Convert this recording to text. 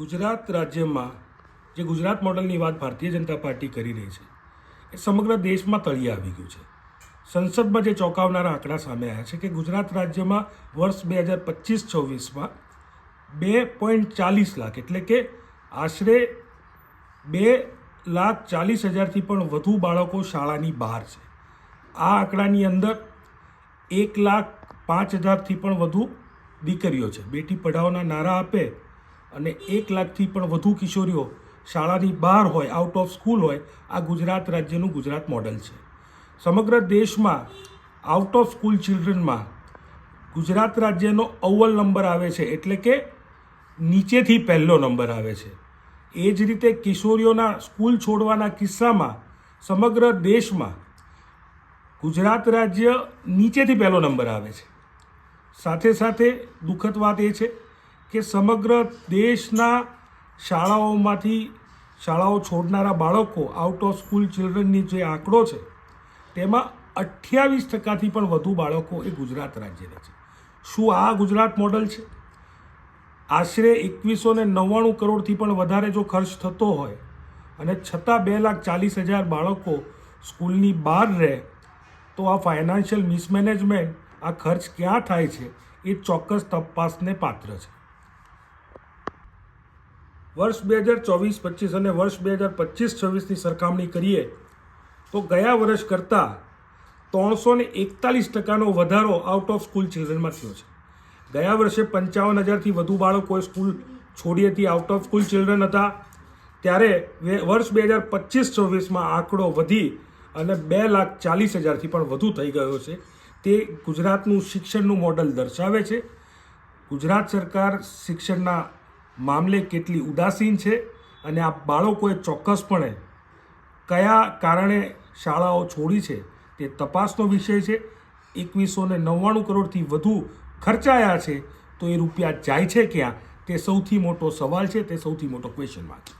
ગુજરાત રાજ્યમાં જે ગુજરાત મોડલની વાત ભારતીય જનતા પાર્ટી કરી રહી છે એ સમગ્ર દેશમાં તળિયે આવી ગયું છે. સંસદમાં જે ચોંકાવનારા આંકડા સામે આવ્યા છે કે ગુજરાત રાજ્યમાં વર્ષ 2025-26માં 2.40 લાખ એટલે કે આશરે 2,40,000થી પણ વધુ બાળકો શાળાની બહાર છે. આ આંકડાની અંદર 1,05,000થી પણ વધુ દીકરીઓ છે. બેટી પઢાઓના નારા આપે અને 1 લાખથી પણ વધુ કિશોરીઓ શાળાની બહાર હોય, આઉટ ઓફ સ્કૂલ હોય. આ ગુજરાત રાજ્યનું ગુજરાત મોડલ છે. સમગ્ર દેશમાં આઉટ ઓફ સ્કૂલ ચિલ્ડ્રનમાં ગુજરાત રાજ્યનો અવ્વલ નંબર આવે છે, એટલે કે નીચેથી પહેલો નંબર આવે છે. એ જ રીતે કિશોરીઓના સ્કૂલ છોડવાના કિસ્સામાં સમગ્ર દેશમાં ગુજરાત રાજ્ય નીચેથી પહેલો નંબર આવે છે. સાથે સાથે દુઃખદ વાત એ છે કે સમગ્ર દેશના શાળાઓ છોડનારા બાળકો આઉટ ઓફ સ્કૂલ ચિલ્ડ્રનની જે આંકડો છે તેમાં 28%થી પણ વધુ બાળકો એ ગુજરાત રાજ્યના છે. શું આ ગુજરાત મોડલ છે? આશરે 2199 કરોડથી પણ વધારે જો ખર્ચ થતો હોય અને છતાં 2,40,000 બાળકો સ્કૂલની બહાર રહે તો આ ફાઇનાન્શિયલ મિસમેનેજમેન્ટ, આ ખર્ચ ક્યાં થાય છે એ ચોક્કસ તપાસને પાત્ર છે. વર્ષ 2024-25 અને વર્ષ 2025-26ની સરખામણી કરીએ તો ગયા વર્ષ કરતાં 341% વધારો આઉટ ઓફ સ્કૂલ ચિલ્ડ્રનમાં થયો છે. ગયા વર્ષે 55,000થી વધુ બાળકોએ સ્કૂલ છોડી હતી, આઉટ ઓફ સ્કૂલ ચિલ્ડ્રન હતા. ત્યારે વર્ષ 2025-26માં આંકડો વધી અને 2,40,000થી પણ વધુ થઈ ગયો છે. તે ગુજરાતનું શિક્ષણનું મોડલ દર્શાવે છે. ગુજરાત સરકાર શિક્ષણના મામલે કેટલી ઉદાસીન છે અને આ બાળકોએ ચોક્કસપણે કયા કારણે શાળાઓ છોડી છે તે તપાસનો વિષય છે. 2199 કરોડથી વધુ ખર્ચાયા છે તો એ રૂપિયા જાય છે ક્યાં તે સૌથી મોટો સવાલ છે, તે સૌથી મોટો ક્વેશ્ચન માર્ક છે.